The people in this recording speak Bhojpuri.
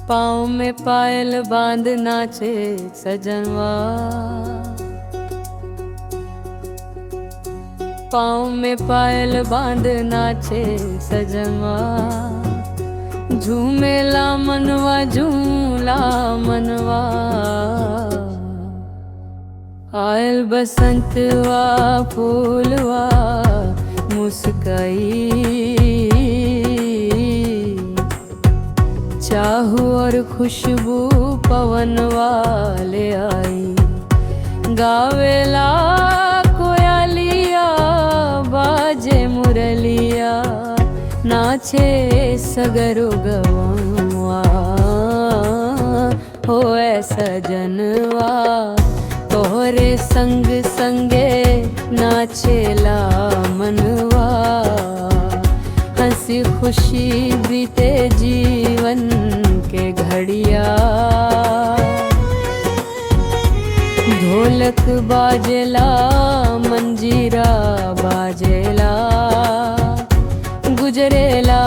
पाँव में पायल बांध नाचे सजनवा, पाँव में पायल बांध नाचे सजनवा। झूमेला मनवा झूला मनवा, आयल बसंतवा फूलवा मुस्काई। चाहू और खुशबू पवनवा ले आई। गावेला कोयलिया बाजे मुरलिया, नाचे सगरो गवा। होए सजनवा तोहरे संग संगे नाचेला मनवा। हंसी खुशी बीते जीवन के घड़िया। ढोलक बाजेला मंजीरा बाजेला, गुजरेला